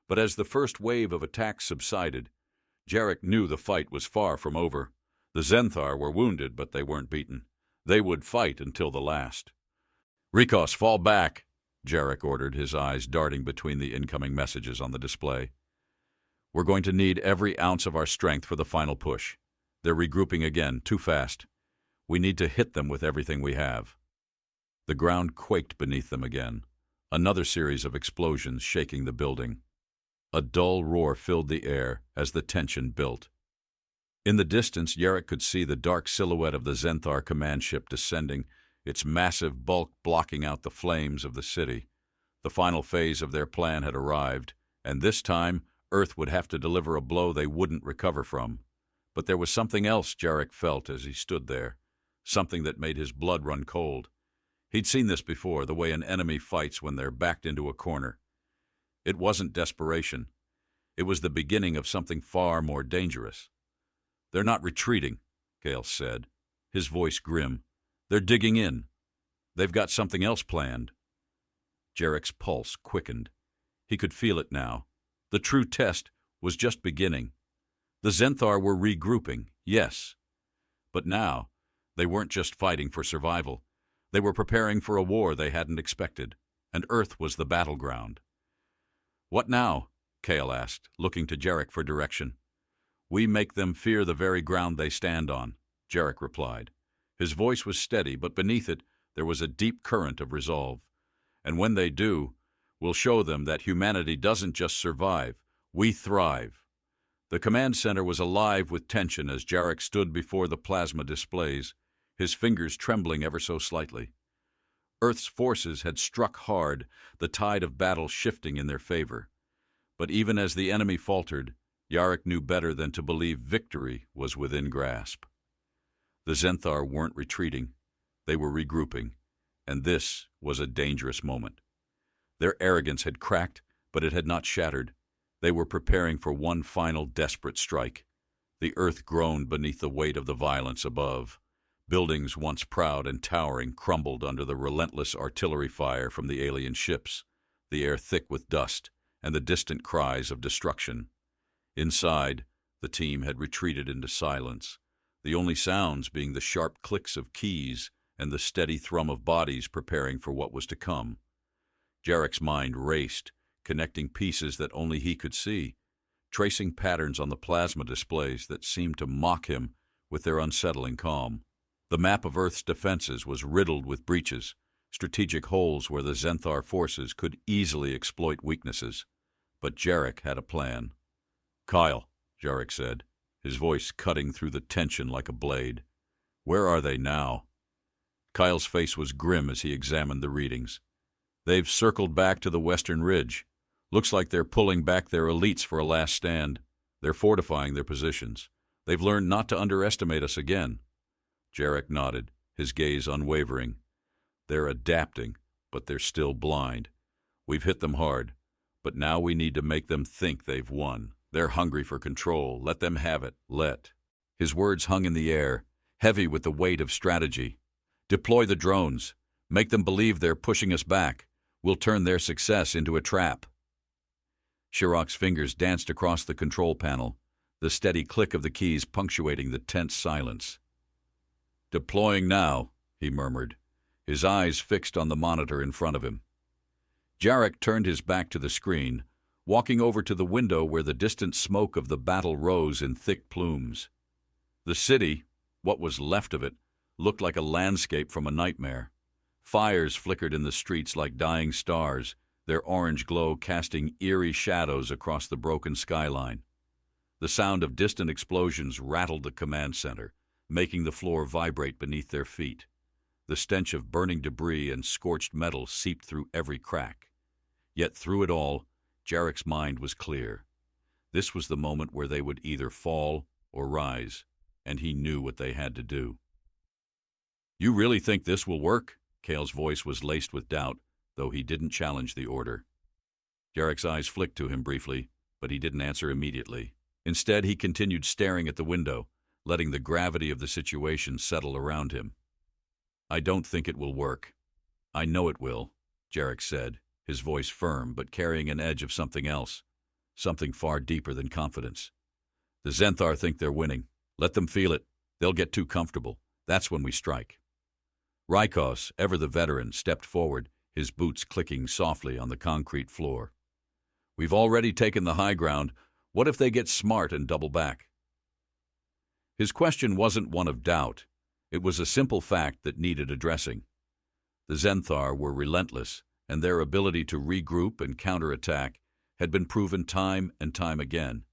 But as the first wave of attacks subsided, Jarek knew the fight was far from over. The Zenthar were wounded, but they weren't beaten. They would fight until the last. "Rykos, fall back," Jarek ordered, his eyes darting between the incoming messages on the display. "We're going to need every ounce of our strength for the final push. They're regrouping again, too fast. We need to hit them with everything we have." The ground quaked beneath them again, another series of explosions shaking the building. A dull roar filled the air as the tension built. In the distance, Jarek could see the dark silhouette of the Zenthar command ship descending, its massive bulk blocking out the flames of the city. The final phase of their plan had arrived, and this time Earth would have to deliver a blow they wouldn't recover from. But there was something else Jarek felt as he stood there, something that made his blood run cold. He'd seen this before, the way an enemy fights when they're backed into a corner. It wasn't desperation. It was the beginning of something far more dangerous. "They're not retreating," Gale said, his voice grim. "They're digging in. They've got something else planned." Jarek's pulse quickened. He could feel it now. The true test was just beginning. The Zenthar were regrouping, yes. But now, they weren't just fighting for survival. They were preparing for a war they hadn't expected, and Earth was the battleground. "What now?" Cale asked, looking to Jarek for direction. "We make them fear the very ground they stand on," Jarek replied. His voice was steady, but beneath it there was a deep current of resolve. "And when they do, we'll show them that humanity doesn't just survive, we thrive." The command center was alive with tension as Jarek stood before the plasma displays, his fingers trembling ever so slightly. Earth's forces had struck hard, the tide of battle shifting in their favor. But even as the enemy faltered, Jarek knew better than to believe victory was within grasp. The Zenthar weren't retreating. They were regrouping, and this was a dangerous moment. Their arrogance had cracked, but it had not shattered. They were preparing for one final desperate strike. The earth groaned beneath the weight of the violence above. Buildings once proud and towering crumbled under the relentless artillery fire from the alien ships, the air thick with dust and the distant cries of destruction. Inside, the team had retreated into silence, the only sounds being the sharp clicks of keys and the steady thrum of bodies preparing for what was to come. Jarek's mind raced, connecting pieces that only he could see, tracing patterns on the plasma displays that seemed to mock him with their unsettling calm. The map of Earth's defenses was riddled with breaches, strategic holes where the Zenthar forces could easily exploit weaknesses. But Jarek had a plan. "Kyle," Jarek said, his voice cutting through the tension like a blade. "Where are they now?" Kyle's face was grim as he examined the readings. "They've circled back to the western ridge. Looks like they're pulling back their elites for a last stand. They're fortifying their positions. They've learned not to underestimate us again." Jarek nodded, his gaze unwavering. "They're adapting, but they're still blind. We've hit them hard, but now we need to make them think they've won. They're hungry for control. Let them have it. Let." His words hung in the air, heavy with the weight of strategy. "Deploy the drones. Make them believe they're pushing us back. We'll turn their success into a trap." Shirok's fingers danced across the control panel, the steady click of the keys punctuating the tense silence. "Deploying now," he murmured, his eyes fixed on the monitor in front of him. Jarek turned his back to the screen, walking over to the window where the distant smoke of the battle rose in thick plumes. The city, what was left of it, looked like a landscape from a nightmare. Fires flickered in the streets like dying stars, their orange glow casting eerie shadows across the broken skyline. The sound of distant explosions rattled the command center, making the floor vibrate beneath their feet. The stench of burning debris and scorched metal seeped through every crack. Yet through it all, Jarek's mind was clear. This was the moment where they would either fall or rise, and he knew what they had to do. "You really think this will work?" Cale's voice was laced with doubt, though he didn't challenge the order. Jarek's eyes flicked to him briefly, but he didn't answer immediately. Instead, he continued staring at the window, letting the gravity of the situation settle around him. "I don't think it will work." "I know it will," Jarek said, his voice firm but carrying an edge of something else, something far deeper than confidence. "The Zenthar think they're winning. Let them feel it. They'll get too comfortable. That's when we strike." Rykos, ever the veteran, stepped forward, his boots clicking softly on the concrete floor. "We've already taken the high ground. What if they get smart and double back?" His question wasn't one of doubt. It was a simple fact that needed addressing. The Zenthar were relentless, and their ability to regroup and counterattack had been proven time and time again.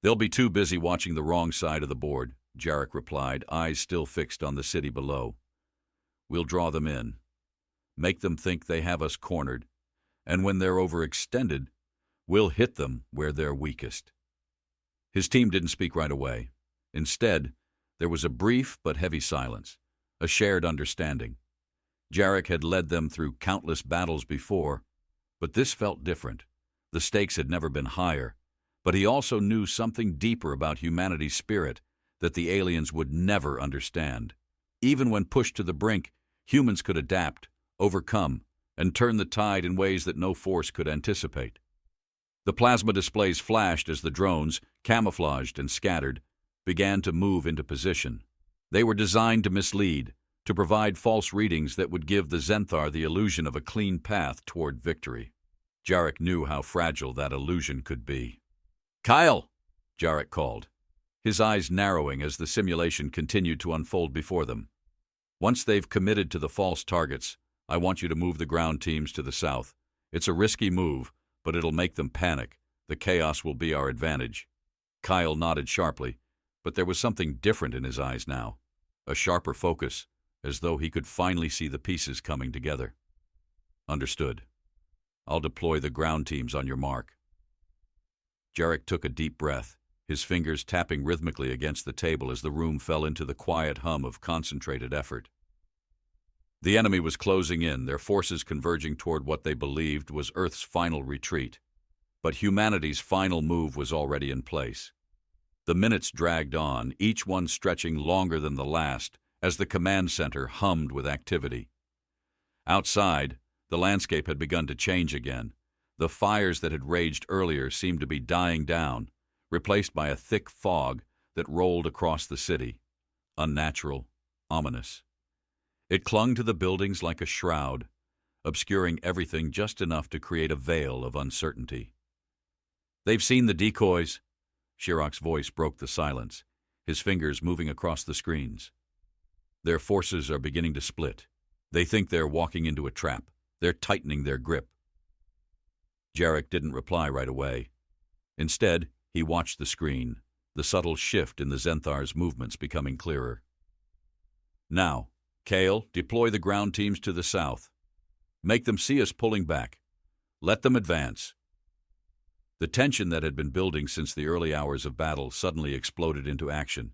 "They'll be too busy watching the wrong side of the board," Jarek replied, eyes still fixed on the city below. "We'll draw them in, make them think they have us cornered, and when they're overextended, we'll hit them where they're weakest." His team didn't speak right away. Instead, there was a brief but heavy silence, a shared understanding. Jarek had led them through countless battles before, but this felt different. The stakes had never been higher, but he also knew something deeper about humanity's spirit that the aliens would never understand. Even when pushed to the brink, humans could adapt, overcome, and turn the tide in ways that no force could anticipate. The plasma displays flashed as the drones, camouflaged and scattered, began to move into position. They were designed to mislead, to provide false readings that would give the Zenthar the illusion of a clean path toward victory. Jarek knew how fragile that illusion could be. "Kyle!" Jarek called, his eyes narrowing as the simulation continued to unfold before them. "Once they've committed to the false targets, I want you to move the ground teams to the south. It's a risky move, but it'll make them panic. The chaos will be our advantage." Kyle nodded sharply, but there was something different in his eyes now, a sharper focus, as though he could finally see the pieces coming together. "Understood. I'll deploy the ground teams on your mark." Jarek took a deep breath, his fingers tapping rhythmically against the table as the room fell into the quiet hum of concentrated effort. The enemy was closing in, their forces converging toward what they believed was Earth's final retreat. But humanity's final move was already in place. The minutes dragged on, each one stretching longer than the last, as the command center hummed with activity. Outside, the landscape had begun to change again. The fires that had raged earlier seemed to be dying down, replaced by a thick fog that rolled across the city, unnatural, ominous. It clung to the buildings like a shroud, obscuring everything just enough to create a veil of uncertainty. "They've seen the decoys." Shirok's voice broke the silence, his fingers moving across the screens. "Their forces are beginning to split. They think they're walking into a trap. They're tightening their grip." Jarek didn't reply right away. Instead, he watched the screen, the subtle shift in the Zenthar's movements becoming clearer. "Now, Kale, deploy the ground teams to the south. Make them see us pulling back. Let them advance." The tension that had been building since the early hours of battle suddenly exploded into action.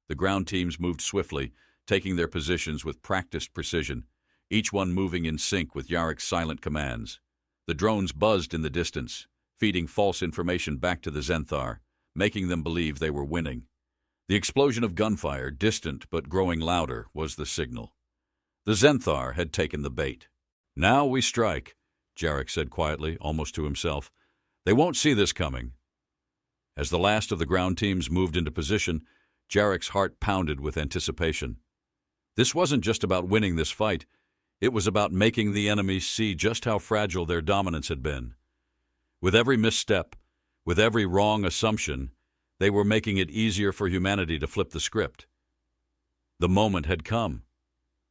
The ground teams moved swiftly, taking their positions with practiced precision, each one moving in sync with Yarek's silent commands. The drones buzzed in the distance, feeding false information back to the Zenthar, making them believe they were winning. The explosion of gunfire, distant but growing louder, was the signal. The Zenthar had taken the bait. "Now we strike," Jarek said quietly, almost to himself. "They won't see this coming." As the last of the ground teams moved into position, Jarek's heart pounded with anticipation. This wasn't just about winning this fight. It was about making the enemy see just how fragile their dominance had been. With every misstep, with every wrong assumption, they were making it easier for humanity to flip the script. The moment had come.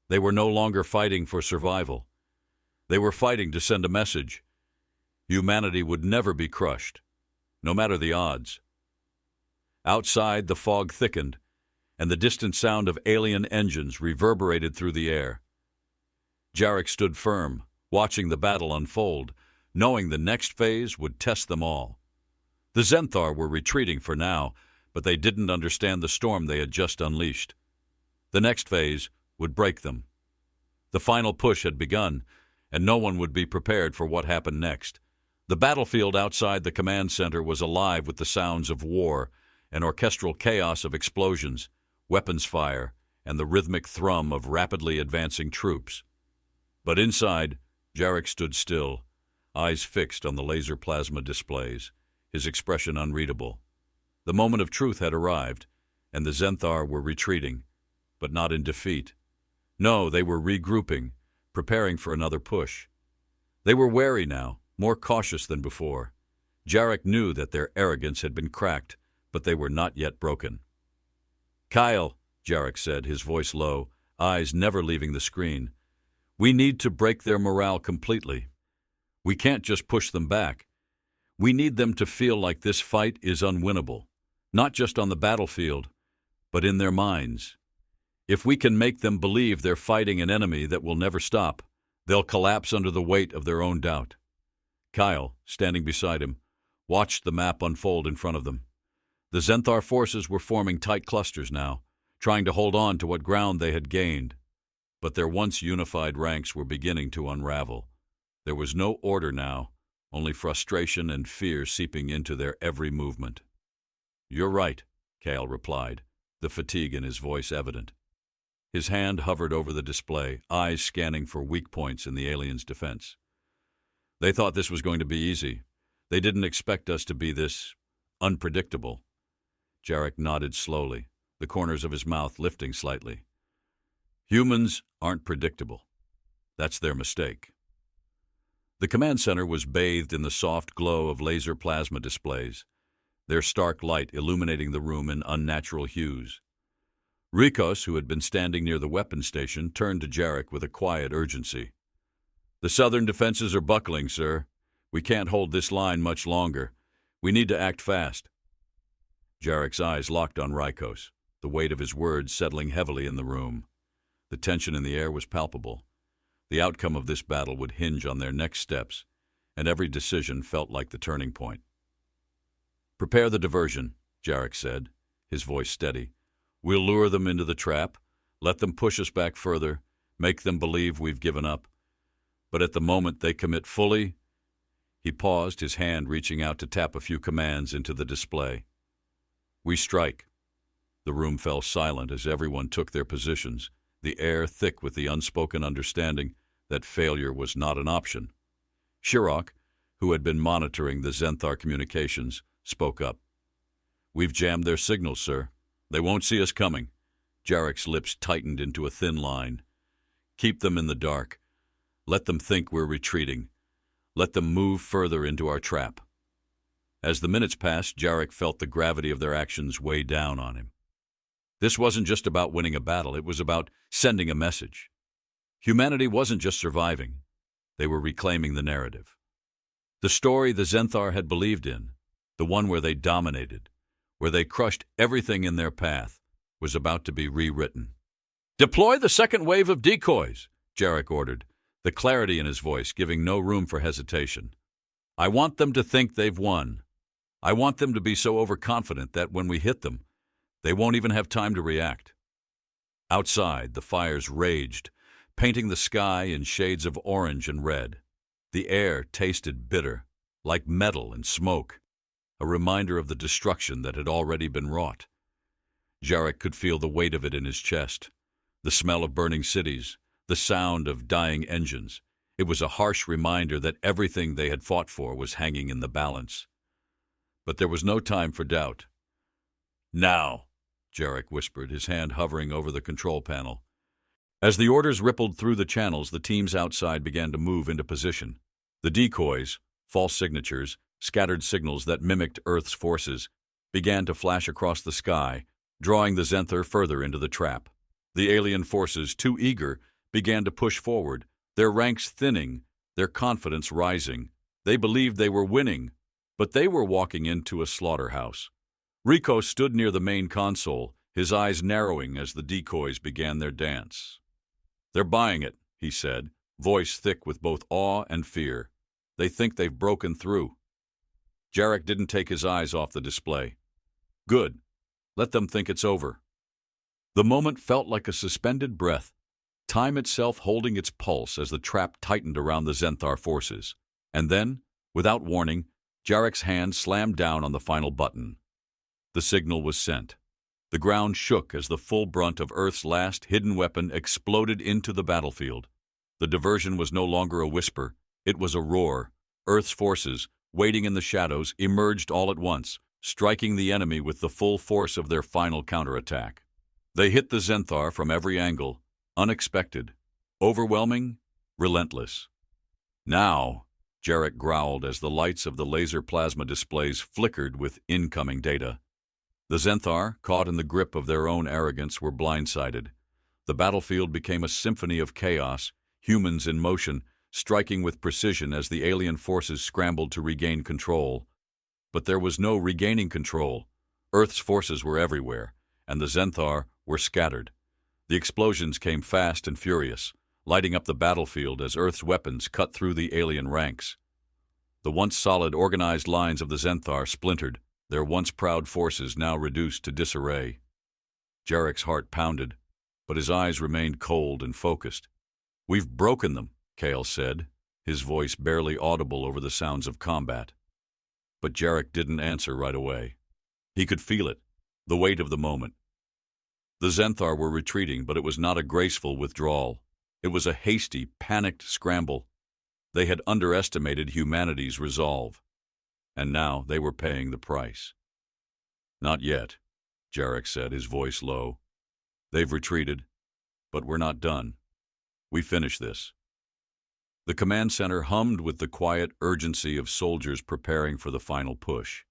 They were no longer fighting for survival. They were fighting to send a message. Humanity would never be crushed, no matter the odds. Outside, the fog thickened, and the distant sound of alien engines reverberated through the air. Jarek stood firm, watching the battle unfold, knowing the next phase would test them all. The Zenthar were retreating for now, but they didn't understand the storm they had just unleashed. The next phase would break them. The final push had begun, and no one would be prepared for what happened next. The battlefield outside the command center was alive with the sounds of war, an orchestral chaos of explosions, weapons fire, and the rhythmic thrum of rapidly advancing troops. But inside, Jarek stood still, eyes fixed on the laser plasma displays, his expression unreadable. The moment of truth had arrived, and the Zenthar were retreating, but not in defeat. No, they were regrouping, preparing for another push. They were wary now, more cautious than before. Jarek knew that their arrogance had been cracked, but they were not yet broken. "Kyle," Jarek said, his voice low, eyes never leaving the screen, "we need to break their morale completely. We can't just push them back. We need them to feel like this fight is unwinnable, not just on the battlefield, but in their minds. If we can make them believe they're fighting an enemy that will never stop, they'll collapse under the weight of their own doubt." Kyle, standing beside him, watched the map unfold in front of them. The Zenthar forces were forming tight clusters now, trying to hold on to what ground they had gained. But their once unified ranks were beginning to unravel. There was no order now, only frustration and fear seeping into their every movement. "You're right," Kyle replied, the fatigue in his voice evident. His hand hovered over the display, eyes scanning for weak points in the aliens' defense. "They thought this was going to be easy. They didn't expect us to be this unpredictable." Jarek nodded slowly, the corners of his mouth lifting slightly. "Humans aren't predictable. That's their mistake." The command center was bathed in the soft glow of laser plasma displays, their stark light illuminating the room in unnatural hues. Rikos, who had been standing near the weapons station, turned to Jarek with a quiet urgency. "The southern defenses are buckling, sir. We can't hold this line much longer. We need to act fast." Jarek's eyes locked on Rikos, the weight of his words settling heavily in the room. The tension in the air was palpable. The outcome of this battle would hinge on their next steps, and every decision felt like the turning point. "Prepare the diversion," Jarek said, his voice steady. "We'll lure them into the trap, let them push us back further, make them believe we've given up. But at the moment they commit fully—" He paused, his hand reaching out to tap a few commands into the display. "We strike." The room fell silent as everyone took their positions, the air thick with the unspoken understanding that failure was not an option. Shirok, who had been monitoring the Zenthar communications, spoke up. "We've jammed their signals, sir. They won't see us coming." Jarek's lips tightened into a thin line. "Keep them in the dark. Let them think we're retreating. Let them move further into our trap." As the minutes passed, Jarek felt the gravity of their actions weigh down on him. This wasn't just about winning a battle, it was about sending a message. Humanity wasn't just surviving, they were reclaiming the narrative. The story the Zenthar had believed in, the one where they dominated, where they crushed everything in their path, was about to be rewritten. "Deploy the second wave of decoys," Jarek ordered, the clarity in his voice giving no room for hesitation. "I want them to think they've won. I want them to be so overconfident that when we hit them, they won't even have time to react." Outside, the fires raged, painting the sky in shades of orange and red. The air tasted bitter, like metal and smoke, a reminder of the destruction that had already been wrought. Jarek could feel the weight of it in his chest, the smell of burning cities, the sound of dying engines. It was a harsh reminder that everything they had fought for was hanging in the balance. But there was no time for doubt. "Now," Jarek whispered, his hand hovering over the control panel. As the orders rippled through the channels, the teams outside began to move into position. The decoys, false signatures, scattered signals that mimicked Earth's forces, began to flash across the sky, drawing the Zenthar further into the trap. The alien forces, too eager, began to push forward, their ranks thinning, their confidence rising. They believed they were winning, but they were walking into a slaughterhouse. Rico stood near the main console, his eyes narrowing as the decoys began their dance. "They're buying it," he said, voice thick with both awe and fear. They think they've broken through. Jarek didn't take his eyes off the display. Good. Let them think it's over. The moment felt like a suspended breath, time itself holding its pulse as the trap tightened around the Zenthar forces. And then, without warning, Jarek's hand slammed down on the final button. The signal was sent. The ground shook as the full brunt of Earth's last hidden weapon exploded into the battlefield. The diversion was no longer a whisper, it was a roar. Earth's forces, waiting in the shadows, emerged all at once, striking the enemy with the full force of their final counterattack. They hit the Zenthar from every angle, unexpected, overwhelming, relentless. Now, Jarek growled as the lights of the laser plasma displays flickered with incoming data. The Zenthar, caught in the grip of their own arrogance, were blindsided. The battlefield became a symphony of chaos, humans in motion, striking with precision as the alien forces scrambled to regain control. But there was no regaining control. Earth's forces were everywhere, and the Zenthar were scattered. The explosions came fast and furious, lighting up the battlefield as Earth's weapons cut through the alien ranks. The once solid, organized lines of the Zenthar splintered, their once proud forces now reduced to disarray. Jarek's heart pounded, but his eyes remained cold and focused. "We've broken them," Kale said, his voice barely audible over the sounds of combat. But Jarek didn't answer right away. He could feel it, the weight of the moment. The Zenthar were retreating, but it was not a graceful withdrawal. It was a hasty, panicked scramble. They had underestimated humanity's resolve, and now they were paying the price. "Not yet," Jarek said, his voice low. "They've retreated, but we're not done. We finish this." The command center hummed with the quiet urgency of soldiers preparing for the final push.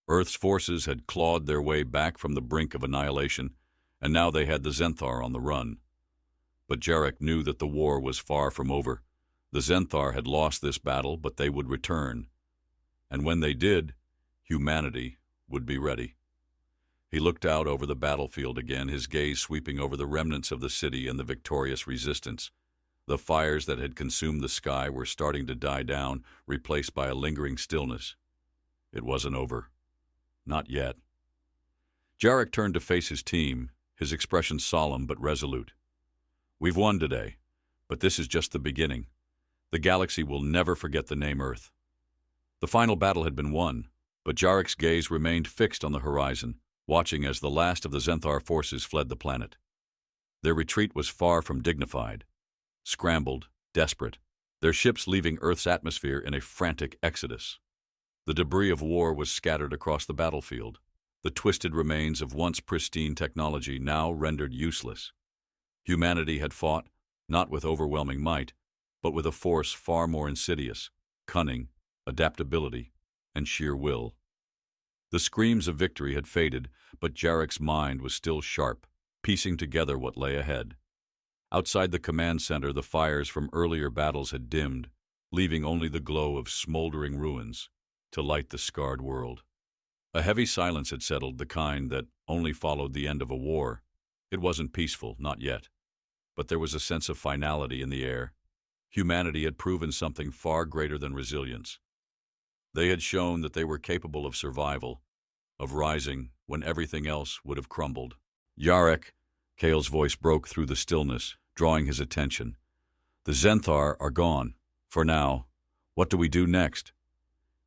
Earth's forces had clawed their way back from the brink of annihilation, and now they had the Zenthar on the run. But Jarek knew that the war was far from over. The Zenthar had lost this battle, but they would return. And when they did, humanity would be ready. He looked out over the battlefield again, his gaze sweeping over the remnants of the city and the victorious resistance. The fires that had consumed the sky were starting to die down, replaced by a lingering stillness. It wasn't over. Not yet. Jarek turned to face his team, his expression solemn but resolute. "We've won today, but this is just the beginning. The galaxy will never forget the name Earth." The final battle had been won, but Jarek's gaze remained fixed on the horizon, watching as the last of the Zenthar forces fled the planet. Their retreat was far from dignified. Scrambled, desperate, their ships leaving Earth's atmosphere in a frantic exodus. The debris of war was scattered across the battlefield, the twisted remains of once pristine technology now rendered useless. Humanity had fought, not with overwhelming might, but with a force far more insidious, cunning, adaptability, and sheer will. The screams of victory had faded, but Jarek's mind was still sharp, piecing together what lay ahead. Outside the command center, the fires from earlier battles had dimmed, leaving only the glow of smoldering ruins to light the scarred world. A heavy silence had settled, the kind that only followed the end of a war. It wasn't peaceful, not yet, but there was a sense of finality in the air. Humanity had proven something far greater than resilience. They had shown that they were capable of survival, of rising when everything else would have crumbled. "Jarek," Kale's voice broke through the stillness, drawing his attention. "The Zenthar are gone. For now. What do we do next?"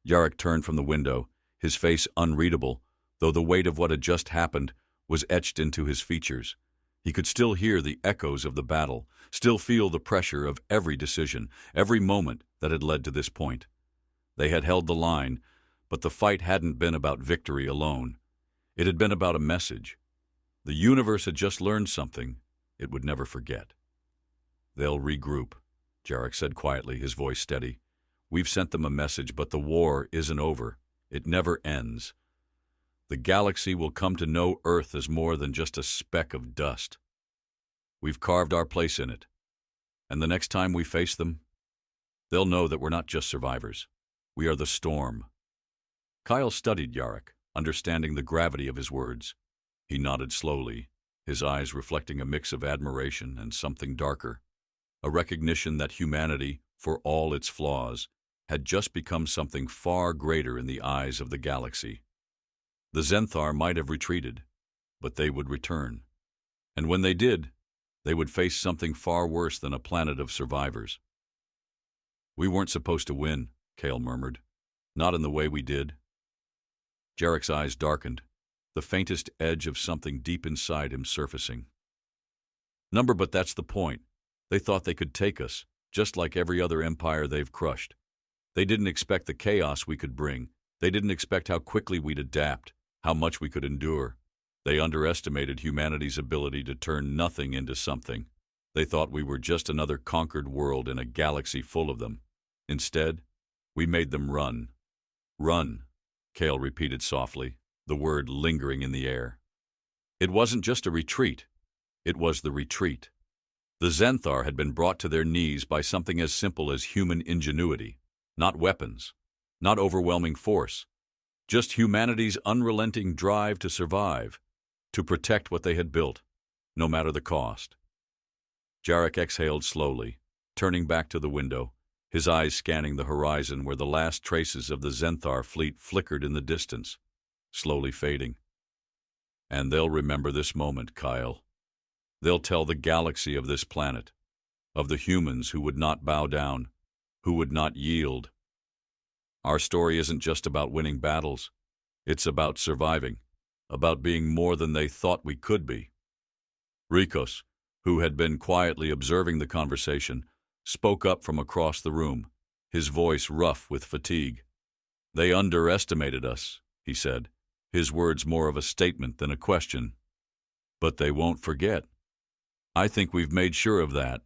Jarek turned from the window, his face unreadable, though the weight of what had just happened was etched into his features. He could still hear the echoes of the battle, still feel the pressure of every decision, every moment that had led to this point. They had held the line, but the fight hadn't been about victory alone. It had been about a message. The universe had just learned something it would never forget. "They'll regroup," Jarek said quietly, his voice steady. "We've sent them a message, but the war isn't over. It never ends. The galaxy will come to know Earth as more than just a speck of dust. We've carved our place in it, and the next time we face them, they'll know that we're not just survivors. We are the storm." Kyle studied Jarek, understanding the gravity of his words. He nodded slowly, his eyes reflecting a mix of admiration and something darker, a recognition that humanity, for all its flaws, had just become something far greater in the eyes of the galaxy. The Zenthar might have retreated, but they would return. And when they did, they would face something far worse than a planet of survivors. "We weren't supposed to win," Kale murmured. "Not in the way we did." Jarek's eyes darkened, the faintest edge of something deep inside him surfacing. But that's the point. They thought they could take us, just like every other empire they've crushed. They didn't expect the chaos we could bring. They didn't expect how quickly we'd adapt, how much we could endure. They underestimated humanity's ability to turn nothing into something. They thought we were just another conquered world in a galaxy full of them. Instead, we made them run. "Run," Kale repeated softly, the word lingering in the air. It wasn't just a retreat. It was the retreat. The Zenthar had been brought to their knees by something as simple as human ingenuity. Not weapons, not overwhelming force, just humanity's unrelenting drive to survive, to protect what they had built, no matter the cost. Jarek exhaled slowly, turning back to the window, his eyes scanning the horizon where the last traces of the Zenthar fleet flickered in the distance, slowly fading. "And they'll remember this moment, Kyle. They'll tell the galaxy of this planet, of the humans who would not bow down, who would not yield. Our story isn't just about winning battles. It's about surviving, about being more than they thought we could be." Rikos, who had been quietly observing the conversation, spoke up from across the room, his voice rough with fatigue. "They underestimated us," he said, his words more of a statement than a question. "But they won't forget. I think we've made sure of that."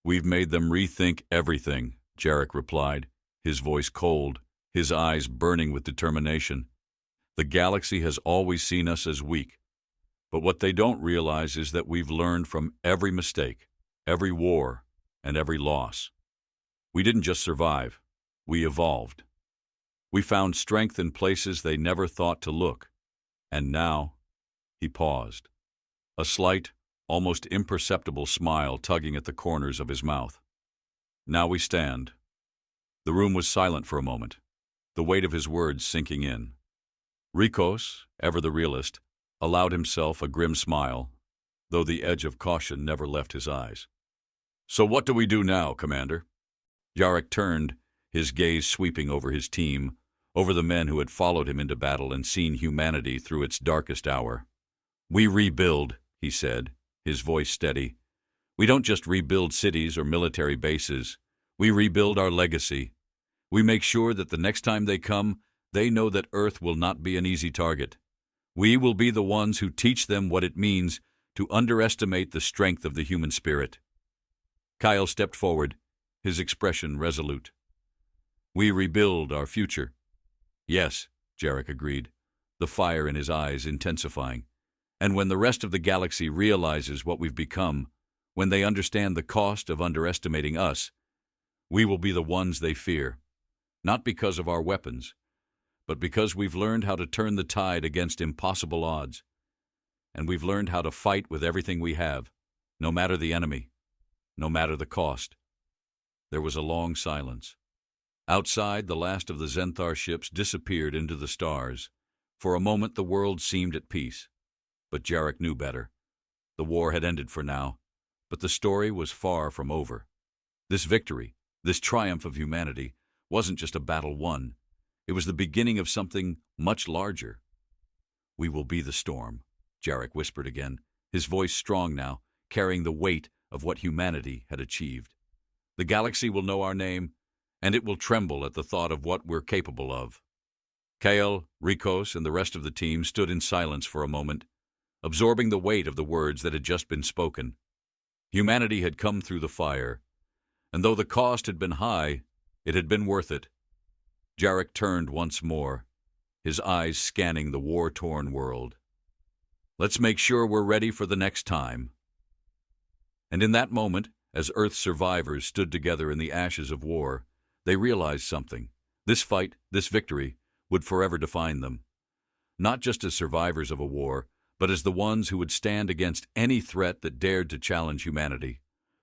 "We've made them rethink everything," Jarek replied, his voice cold, his eyes burning with determination. "The galaxy has always seen us as weak. But what they don't realize is that we've learned from every mistake, every war, and every loss. We didn't just survive. We evolved. We found strength in places they never thought to look. And now—" He paused, a slight, almost imperceptible smile tugging at the corners of his mouth. "Now we stand." The room was silent for a moment, the weight of his words sinking in. Rikos, ever the realist, allowed himself a grim smile, though the edge of caution never left his eyes. "So what do we do now, Commander?" Jarek turned, his gaze sweeping over his team, over the men who had followed him into battle and seen humanity through its darkest hour. "We rebuild," he said, his voice steady. "We don't just rebuild cities or military bases. We rebuild our legacy. We make sure that the next time they come, they know that Earth will not be an easy target. We will be the ones who teach them what it means to underestimate the strength of the human spirit." Kyle stepped forward, his expression resolute. "We rebuild our future." "Yes," Jarek agreed, the fire in his eyes intensifying. "And when the rest of the galaxy realizes what we've become, when they understand the cost of underestimating us, we will be the ones they fear. Not because of our weapons, but because we've learned how to turn the tide against impossible odds. And we've learned how to fight with everything we have, no matter the enemy, no matter the cost." There was a long silence. Outside, the last of the Zenthar ships disappeared into the stars. For a moment, the world seemed at peace. But Jarek knew better. The war had ended for now, but the story was far from over. This victory, this triumph of humanity, wasn't just a battle won. It was the beginning of something much larger. "We will be the storm," Jarek whispered again, his voice strong now, carrying the weight of what humanity had achieved. "The galaxy will know our name, and it will tremble at the thought of what we're capable of." Kale, Rikos, and the rest of the team stood in silence for a moment, absorbing the weight of the words that had just been spoken. Humanity had come through the fire, and though the cost had been high, it had been worth it. Jarek turned once more, his eyes scanning the war-torn world. "Let's make sure we're ready for the next time." And in that moment, as Earth's survivors stood together in the ashes of war, they realized something. This fight, this victory, would forever define them. Not just as survivors of a war, but as the ones who would stand against any threat that dared to challenge humanity.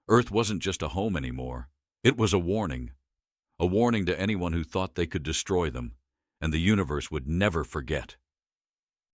Earth wasn't just a home anymore. It was a warning. a warning to anyone who thought they could destroy them, and the universe would never forget.